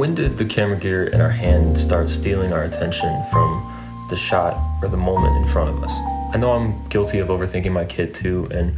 When did the camera gear in our hand start stealing our attention from the shot or the moment in front of us? I know I'm guilty of overthinking my kit too, and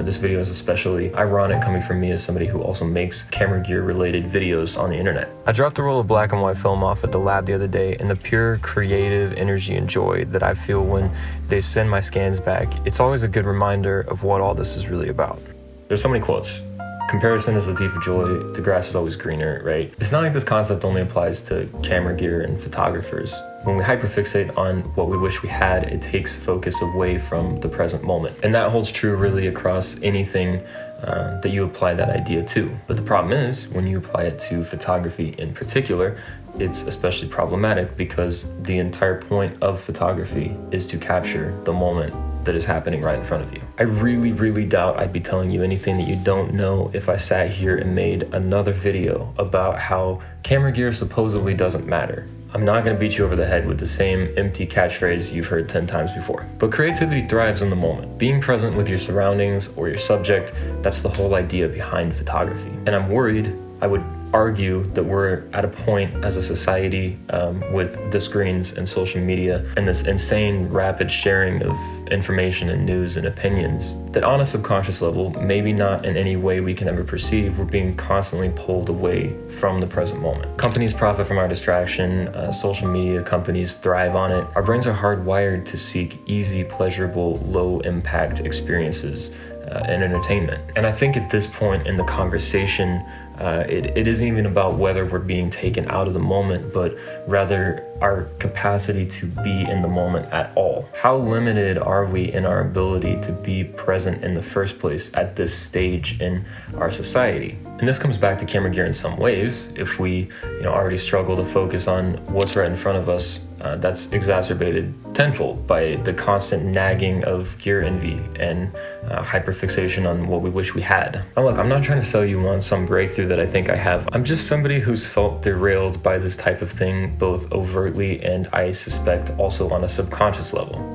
this video is especially ironic coming from me as somebody who also makes camera gear related videos on the internet. I dropped a roll of black and white film off at the lab the other day, and the pure creative energy and joy that I feel when they send my scans back, it's always a good reminder of what all this is really about. There's so many quotes. Comparison is the thief of joy, the grass is always greener, right? It's not like this concept only applies to camera gear and photographers. When we hyperfixate on what we wish we had, it takes focus away from the present moment. And that holds true really across anything that you apply that idea to. But the problem is, when you apply it to photography in particular, it's especially problematic because the entire point of photography is to capture the moment that is happening right in front of you. I really doubt I'd be telling you anything that you don't know if I sat here and made another video about how camera gear supposedly doesn't matter. I'm not gonna beat you over the head with the same empty catchphrase you've heard 10 times before. But creativity thrives in the moment. Being present with your surroundings or your subject, that's the whole idea behind photography. And I'm worried, I would argue that we're at a point as a society with the screens and social media and this insane rapid sharing of information and news and opinions that on a subconscious level, maybe not in any way we can ever perceive, we're being constantly pulled away from the present moment. Companies profit from our distraction, social media companies thrive on it. Our brains are hardwired to seek easy, pleasurable, low impact experiences and entertainment. And I think at this point in the conversation, it isn't even about whether we're being taken out of the moment, but rather our capacity to be in the moment at all. How limited are we in our ability to be present in the first place at this stage in our society? And this comes back to camera gear in some ways. If we already struggle to focus on what's right in front of us, that's exacerbated tenfold by the constant nagging of gear envy and hyperfixation on what we wish we had. Now look, I'm not trying to sell you on some breakthrough that I think I have. I'm just somebody who's felt derailed by this type of thing, both overtly and I suspect also on a subconscious level.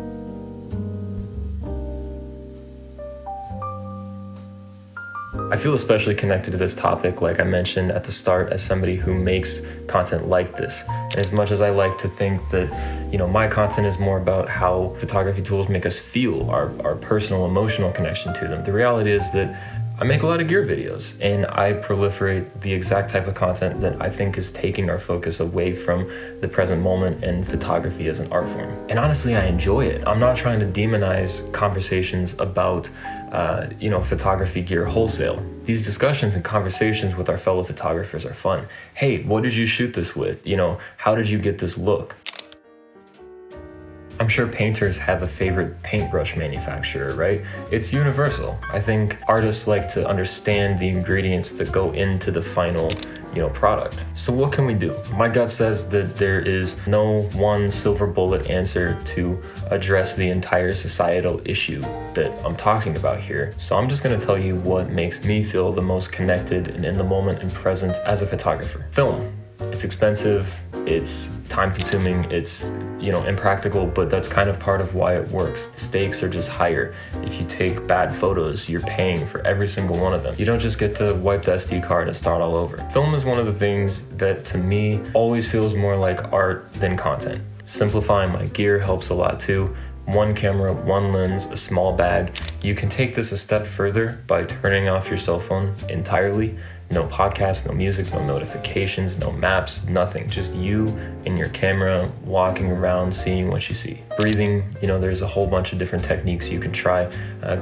I feel especially connected to this topic, like I mentioned at the start, as somebody who makes content like this. And as much as I like to think that, my content is more about how photography tools make us feel, our personal emotional connection to them, the reality is that I make a lot of gear videos and I proliferate the exact type of content that I think is taking our focus away from the present moment and photography as an art form. And honestly, I enjoy it. I'm not trying to demonize conversations about photography gear wholesale. These discussions and conversations with our fellow photographers are fun. Hey, what did you shoot this with? How did you get this look? I'm sure painters have a favorite paintbrush manufacturer, right? It's universal. I think artists like to understand the ingredients that go into the final product. So what can we do? My gut says that there is no one silver bullet answer to address the entire societal issue that I'm talking about here. So I'm just gonna tell you what makes me feel the most connected and in the moment and present as a photographer. Film. It's expensive, it's time consuming, it's impractical, but that's kind of part of why it works. The stakes are just higher. If you take bad photos, you're paying for every single one of them. You don't just get to wipe the SD card and start all over. Film is one of the things that to me always feels more like art than content. Simplifying my gear helps a lot too. One camera, one lens, a small bag. You can take this a step further by turning off your cell phone entirely. No podcasts, no music, no notifications, no maps, nothing. Just you and your camera walking around, seeing what you see. Breathing, there's a whole bunch of different techniques you can try.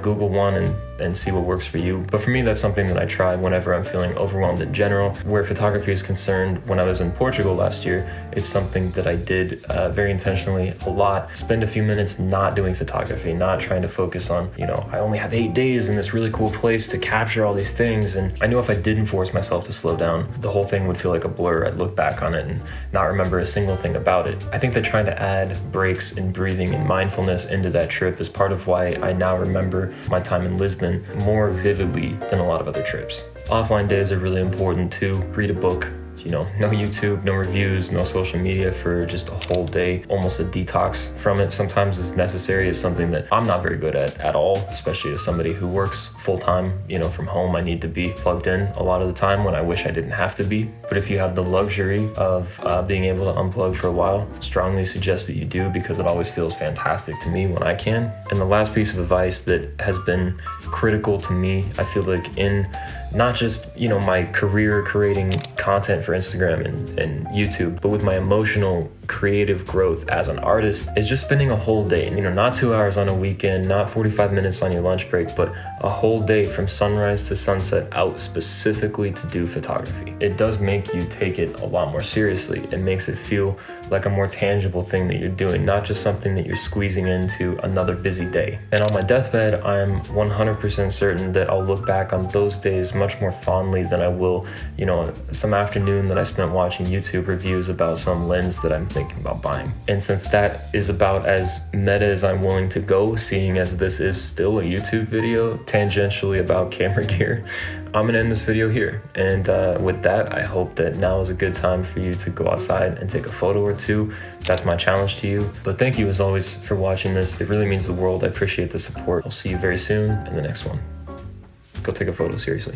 Google one and see what works for you. But for me, that's something that I try whenever I'm feeling overwhelmed in general. Where photography is concerned, when I was in Portugal last year, it's something that I did very intentionally a lot. Spend a few minutes not doing photography, not trying to focus on, I only have 8 days in this really cool place to capture all these things. And I knew if I didn't force myself to slow down, the whole thing would feel like a blur. I'd look back on it and not remember a single thing about it. I think that trying to add breaks and breathing and mindfulness into that trip is part of why I now remember my time in Lisbon more vividly than a lot of other trips. Offline days are really important too. Read a book, you know, no YouTube, no reviews, no social media for just a whole day, almost a detox from it. Sometimes it's necessary. It's something that I'm not very good at all, especially as somebody who works full-time, you know, from home. I need to be plugged in a lot of the time when I wish I didn't have to be. But if you have the luxury of being able to unplug for a while, strongly suggest that you do, because it always feels fantastic to me when I can. And the last piece of advice that has been critical to me, I feel like, in not just, you know, my career creating content for Instagram and YouTube, but with my emotional creative growth as an artist, is just spending a whole day, you know, not 2 hours on a weekend, not 45 minutes on your lunch break, but a whole day from sunrise to sunset out specifically to do photography. It does make you take it a lot more seriously. It makes it feel like a more tangible thing that you're doing, not just something that you're squeezing into another busy day. And on my deathbed, I'm 100% certain that I'll look back on those days much more fondly than I will, you know, some afternoon that I spent watching YouTube reviews about some lens that I'm thinking about buying. And since that is about as meta as I'm willing to go, seeing as this is still a YouTube video tangentially about camera gear, I'm gonna end this video here. And with that, I hope that now is a good time for you to go outside and take a photo or two. That's my challenge to you. But thank you as always for watching this. It really means the world. I appreciate the support. I'll see you very soon in the next one. Go take a photo, seriously.